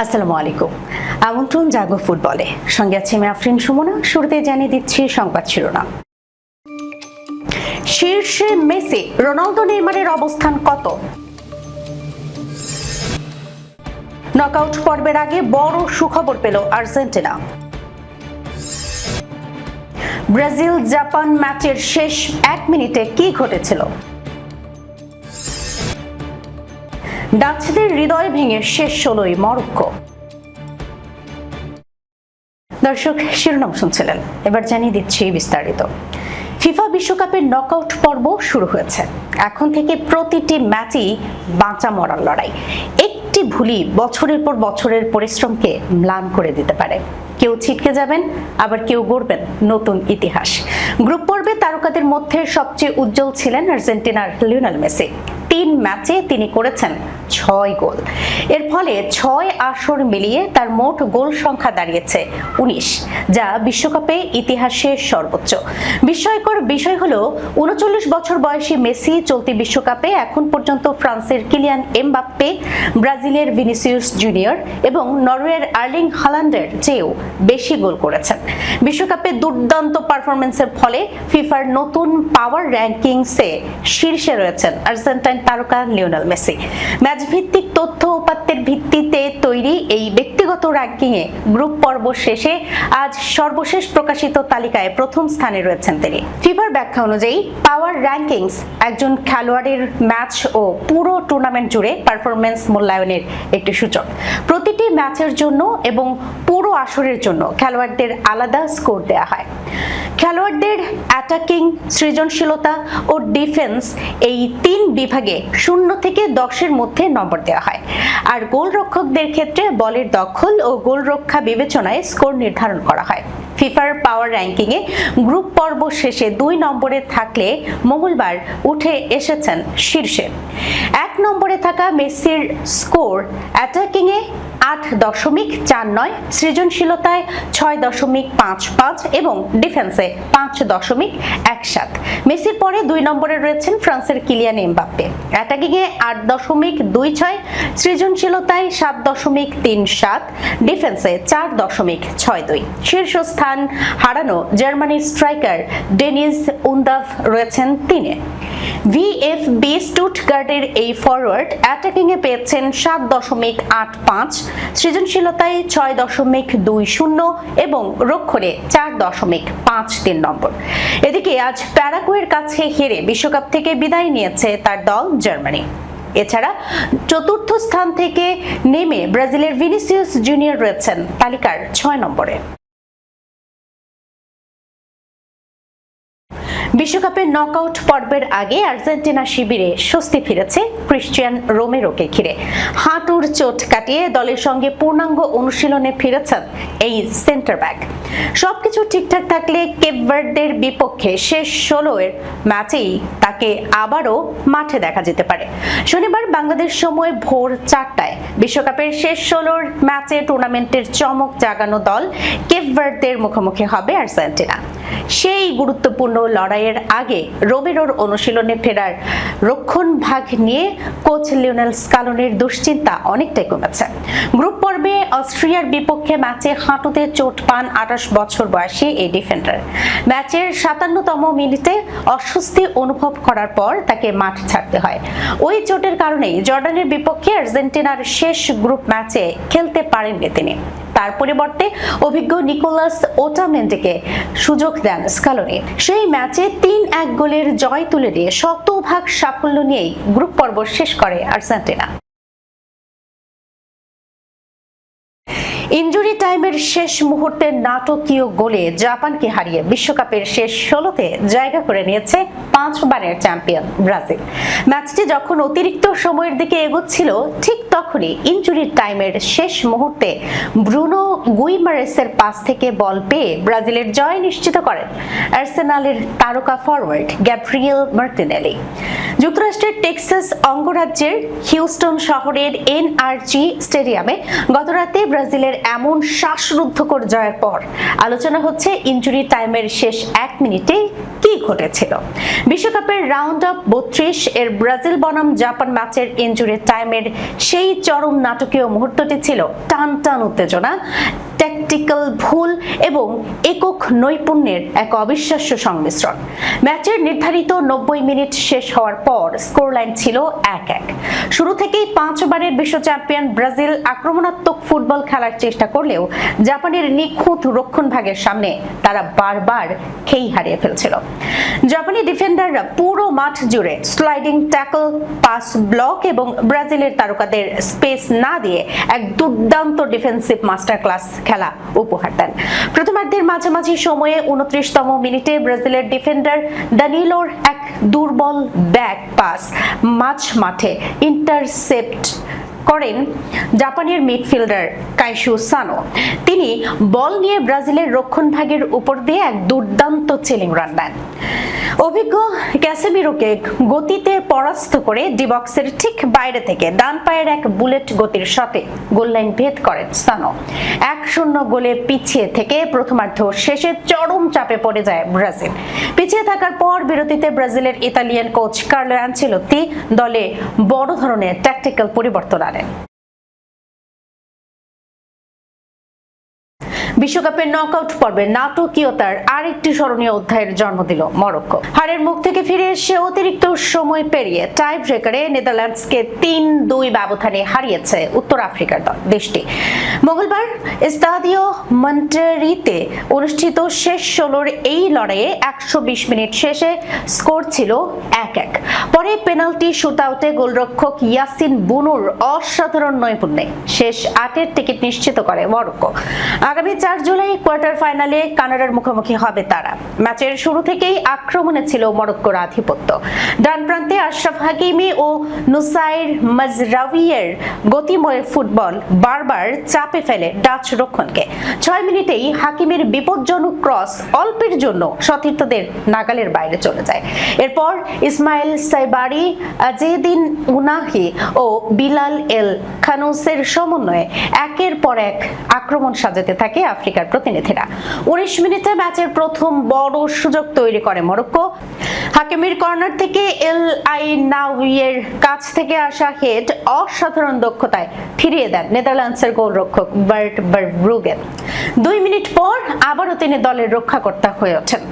আসসালামু আলাইকুম। আমন্ত্রণ জাগো ফুটবলে, সঙ্গে আছি আমি আফরিন সুমনা। শুরুতে জানিয়ে দিচ্ছি সংবাদ শিরোনাম। শীর্ষে মেসি, রোনালদো নেইমারের অবস্থান কত? নকআউট পর্বের আগে বড় সুখবর পেল আর্জেন্টিনা। ব্রাজিল জাপান ম্যাচের শেষ 1 মিনিটে কি ঘটেছিল? ডাচদের হৃদয় ভেঙে শেষ 16ই মরক্কো। দর্শক, শিরোনাম শুনছিলেন, এবার জানিয়ে দিচ্ছি বিস্তারিত। ফিফা বিশ্বকাপের নকআউট পর্ব শুরু হয়েছে। এখন থেকে প্রতিটি ম্যাচই বাঁচা মরার লড়াই। একটি ভুলই বছরের পর বছরের পরিশ্রমকে ম্লান করে দিতে পারে। কেউ ছিটকে যাবেন, আবার কেউ গড়বেন নতুন ইতিহাস। গ্রুপ পর্বে তারকাদের মধ্যে সবচেয়ে উজ্জ্বল ছিলেন আর্জেন্টিনার লিওনেল মেসি। 3 ম্যাচে তিনি করেছেন 6 গোল। এর ফলে 6 আসর মিলিয়ে তার মোট গোল সংখ্যা দাঁড়িয়েছে 19, যা বিশ্বকাপে ইতিহাসে সর্বোচ্চ। বিস্ময়কর বিষয় হলো 39 বছর বয়সী মেসি চলতি বিশ্বকাপে এখন পর্যন্ত ফ্রান্সের কিলিয়ান এমবাপ্পে, ব্রাজিলের ভিনিসিয়াস জুনিয়র এবং নরওয়ের আর্লিং হাল্যান্ডের চেয়েও বেশি গোল করেছেন। বিশ্বকাপে দুর্দান্ত পারফরমেন্সের ফলে ফিফার নতুন পাওয়ার র্যাঙ্কিংসে শীর্ষে রয়েছেন আর্জেন্টাইন তারকা লিওনেল মেসি। ম্যাচ ভিত্তিক তথ্য উপাত্তের ভিত্তিতে তৈরি এই ব্যক্তিগত র্যাঙ্কিংয়ে গ্রুপ পর্ব শেষে আজ সর্বশেষ প্রকাশিত তালিকায় প্রথম স্থানে রয়েছেন তিনি। ফিফার ব্যাখ্যা অনুযায়ী পাওয়ার র্যাঙ্কিংস একজন খেলোয়াড়ের ম্যাচ ও পুরো টুর্নামেন্ট জুড়ে পারফরমেন্স মূল্যায়নের একটি সূচক। প্রতিটি ম্যাচের জন্য এবং পুরো আসরের জন্য খেলোয়াড়দের আলাদা স্কোর দেওয়া হয়। খেলোয়াড়দের অ্যাটাকিং, সৃজনশীলতা ও ডিফেন্স, এই 3 বিভাগে 0 থেকে 10-এর মধ্যে নম্বর দেওয়া হয়। আর গোলরক্ষকদের ক্ষেত্রে বলের দখল ও গোলরক্ষা বিবেচনায় স্কোর নির্ধারণ করা হয়। ফিফার পাওয়ার র্যাঙ্কিংয়ে গ্রুপ পর্ব শেষে 2 নম্বরে থাকলে মঙ্গলবার উঠে এসেছেন শীর্ষে। 1 নম্বরে থাকা মেসির স্কোর অ্যাটাকিংয়ে 8.49, সৃজনশীলতায় 6.55 এবং ডিফেন্সে 5.17। মেসির পরে 2 নম্বরে রয়েছেন ফ্রান্সের কিলিয়ান এমবাপ্পে। অ্যাটাকিংয়ে 8.26, সৃজনশীলতায় 7.37, ডিফেন্সে 4.62। শীর্ষস্থান হারানো জার্মানির স্ট্রাইকার ডেনিস উনদাভ রয়েছেন 3-এ। ভিএফবি স্টুটগার্টের এই ফরওয়ার্ড অ্যাটাকিংয়ে পেয়েছেন 7.85, সৃজনশীলতায় 6.20 এবং রক্ষণে 4.53 নম্বর। এদিকে আজ প্যারাগুয়ের কাছে হেরে বিশ্বকাপ থেকে বিদায় নিয়েছে তার দল জার্মানি। এছাড়া 4র্থ স্থান থেকে নেমে ব্রাজিলের ভিনিসিয়াস জুনিয়র রয়েছেন তালিকার 6 নম্বরে। বিশ্বকাপের নকআউট পর্বের আগে আর্জেন্টিনা শিবিরে স্বস্তি ফিরেছে ক্রিশ্চিয়ান রোমেরোকে ঘিরে। হাঁটুর চোট কাটিয়ে দলের সঙ্গে পূর্ণাঙ্গ অনুশীলনে ফিরেছেন এই সেন্টার ব্যাক। সবকিছু ঠিকঠাক থাকলে কেপ ভার্দের বিপক্ষে শেষ 16-এর ম্যাচেই তাকে আবারও মাঠে দেখা যেতে পারে। শনিবার বাংলাদেশ সময় ভোর 4টায় বিশ্বকাপের শেষ 16-র ম্যাচে টুর্নামেন্টের চমক জাগানো দল কেপ ভার্দের মুখোমুখি হবে আর্জেন্টিনা। সেই গুরুত্বপূর্ণ লড়াইয়ের আগে রোমেরোর অনুশীলনে ফেরার রক্ষণ ভাগ নিয়ে কোচ লিওনেল স্কালোনির দুশ্চিন্তা অনেকটাই কমেছে। গ্রুপ পর্বে অস্ট্রিয়ার বিপক্ষে ম্যাচে হাঁটুতে চোট পান 28 বছর বয়সী এই ডিফেন্ডার। ম্যাচের 57তম মিনিটে অস্বস্তি অনুভব করার পর তাকে মাঠ ছাড়তে হয়। ওই চোটের কারণেই জর্ডানের বিপক্ষে আর্জেন্টিনার শেষ গ্রুপ ম্যাচে খেলতে পারেননি তিনি। তার পরিবর্তে অভিজ্ঞ নিকোলাস ওটামেন্ডিকে সুযোগ দেন স্কালোনি। সেই ম্যাচে 3-1 গোলের জয় তুলে দিয়ে শতভাগ সাফল্য নিয়েই গ্রুপ পর্ব শেষ করে আর্জেন্টিনা। ইনজুরি টাইমের শেষ মুহূর্তের নাটকীয় গোলে জাপানকে হারিয়ে বিশ্বকাপের শেষ 16তে জায়গা করে নিয়েছে 5 বারের চ্যাম্পিয়ন ব্রাজিল। ম্যাচটি যখন অতিরিক্ত সময়ের দিকে এগোচ্ছিল, ঠিক তখনই ইনজুরি টাইমের শেষ মুহূর্তে ব্রুনো গুইমারেসের পাস থেকে বল পেয়ে ব্রাজিলের জয় নিশ্চিত করেন আর্সেনালের তারকা ফরওয়ার্ড গ্যাব্রিয়েল মার্টিনেলি। যুক্তরাষ্ট্রের টেক্সাস অঙ্গরাজ্যের হিউস্টন শহরের এনআরজি স্টেডিয়ামে গতরাতে ব্রাজিলের এমন শ্বাসরুদ্ধকর জয়ের পর আলোচনা হচ্ছে ইনজুরি টাইমের শেষ 1 মিনিটে কি ঘটেছিল। বিশ্বকাপের রাউন্ড অফ 32 এর ব্রাজিল বনাম জাপান ম্যাচের ইনজুরি টাইমের সেই চরম নাটকীয় মুহূর্তটি ছিল টান টান উত্তেজনা, ট্যাকটিক্যাল ভুল এবং একক নৈপুণ্যের এক অবিশ্বাস্য সংমিশ্রণ। ম্যাচের নির্ধারিত 90 মিনিট শেষ হওয়ার পর স্কোর লাইন ছিল 1-1। শুরু থেকেই 5 বারের বিশ্ব চ্যাম্পিয়ন ব্রাজিল আক্রমণাত্মক ফুটবল খেলার চেষ্টা করলেও জাপানের নিখুঁত রক্ষণভাগের সামনে তারা বারবার খেই হারিয়ে ফেলছিল। জাপানি ডিফেন্ডাররা পুরো মাঠ জুড়ে স্লাইডিং ট্যাকল, পাস ব্লক এবং ব্রাজিলের তারকাদের স্পেস না দিয়ে এক দুর্দান্ত ডিফেন্সিভ মাস্টার ক্লাস খেলা উপহার দেন। প্রথমার্ধের মাঝামাঝি সময়ে 29তম মিনিটে ব্রাজিলের ডিফেন্ডার দানিলোর এক দুর্বল ব্যাক পাস মাঝ মাঠে ইন্টারসেপ্ট করেন জাপানের মিডফিল্ডার কাইশু সানো। তিনি বল নিয়ে ব্রাজিলের রক্ষণভাগের উপর দিয়ে এক দুর্দান্ত চিলিং রান দেন। অভিজ্ঞ ক্যাসেমিরোকে গতিতে পরাস্ত করে ডি বক্সের ঠিক বাইরে থেকে ডান পায়ের এক বুলেট গতির শটে গোল লাইন ভেদ করেন সানো। 1-0 গোলে পিছিয়ে থেকে প্রথমার্ধ শেষে চরম চাপে পড়ে যায় ব্রাজিল। পিছিয়ে থাকার পর বিরতিতে ব্রাজিলের ইতালিয়ান কোচ কার্লো আনচেলোত্তি দলে বড় ধরনের ট্যাকটিক্যাল পরিবর্তন আনেন। বিশ্বকাপের নকআউট পর্বে নাটকীয়তার আরেকটি স্মরণীয় অধ্যায়ের জন্ম দিল মরক্কো। হারের মুখ থেকে ফিরে এসে অতিরিক্ত সময় পেরিয়ে টাই ব্রেকারে নেদারল্যান্ডসকে 3-2 ব্যবধানে হারিয়েছে উত্তর আফ্রিকার দেশটি। মঙ্গলবার স্তাদিও মন্টেরিতে অনুষ্ঠিত শেষ 16-র এই লড়াইয়ে 120 মিনিট শেষে স্কোর ছিল 1-1। পরে পেনাল্টি শুটআউটে গোলরক্ষক ইয়াসিন বুনুর অসাধারণ নৈপুণ্যে শেষ 8-এর টিকিট নিশ্চিত করে মরক্কো। আগামী 4 জুলাই কোয়ার্টার ফাইনালে কানাডার মুখোমুখি হবে তারা। ম্যাচের শুরু থেকেই আক্রমণে ছিল মরক্কোর আধিপত্য। ডান প্রান্তে আশরাফ হাকিমি ও নুসাইর মাজরাউইয়ের গতিময় ফুটবল বারবার চাপে ফেলে ডাচ রক্ষণকে। 6 মিনিটেই হাকিমির বিপজ্জনক ক্রস অল্পের জন্য সতীর্থদের নাগালের বাইরে চলে যায়। এরপর ইসমাইল সাইবারি, আজেদিন উনাহি ও বিলাল এল খানুসের সমন্বয়ে একের পর এক আক্রমণ সাজাতে থাকে আফ্রিকার প্রতিনিধিরা। 19 মিনিটে ম্যাচের প্রথম বড় সুযোগ তৈরি করে মরক্কো। হাকিমির কর্নার থেকে এল আইনাউইয়ের কাছ থেকে আসা হেড অসাধারণ দক্ষতায় ফিরিয়ে দেন নেদারল্যান্ডসের গোলরক্ষক বার্ট ভারব্রুগেন। 2 মিনিট পর আবারও তিনি দলের রক্ষাকর্তা হয়ে ওঠেন।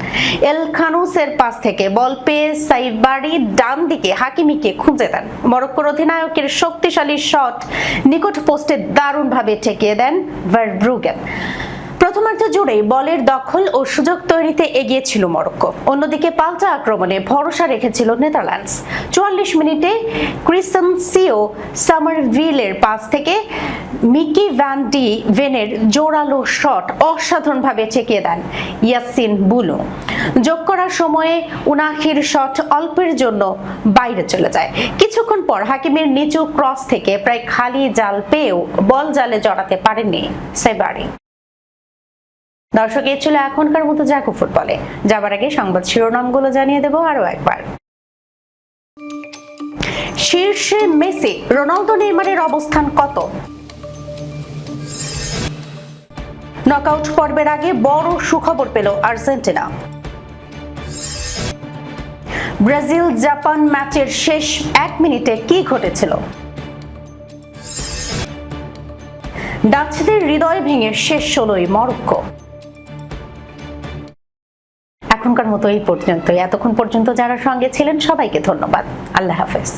এল খানুসের পাস থেকে বল পেয়ে সাইবারি ডান দিকে হাকিমিকে খুঁজে দেন। মরক্কোর অধিনায়কের শক্তিশালী শট নিকট পোস্টে দারুণভাবে ঠেকিয়ে দেন ভারব্রুগেন। প্রথমার্ধ জুড়েই বলের দখল ও সুযোগ তৈরিতে এগিয়ে ছিল মরক্কো। অন্যদিকে পাল্টা আক্রমণে ভরসা রেখেছিল নেদারল্যান্ডস। 44 মিনিটে ক্রিসেনসিও সামারভিলের পাস থেকে মিকি ভ্যান ডি ভেনের জোরালো শট অসাধারণভাবে ঠেকিয়ে দেন ইয়াসিন বুনো। যোগ করার সময়ে উনাহির শট অল্পের জন্য বাইরে চলে যায়। কিছুক্ষণ পর হাকিমের নিচু ক্রস থেকে প্রায় খালি জাল পেয়েও বল জালে জড়াতে পারেননি সাইবারি। দর্শক, এই ছিল এখনকার মতো জাগো ফুটবলে। যাবার আগে সংবাদ শিরোনামগুলো জানিয়ে দেব আরো একবার। শীর্ষে মেসি, রোনালদো, নেইমারের অবস্থান কত? নকআউট পর্বের আগে বড় সুখবর পেল আর্জেন্টিনা। ব্রাজিল জাপান ম্যাচের শেষ 1 মিনিটে কি ঘটেছিল? ডাচদের হৃদয় ভেঙে শেষ 16ই মরক্কো। এখনকার মতো এই পর্যন্তই। এতক্ষণ পর্যন্ত যারা সঙ্গে ছিলেন সবাইকে ধন্যবাদ। আল্লাহ হাফেজ।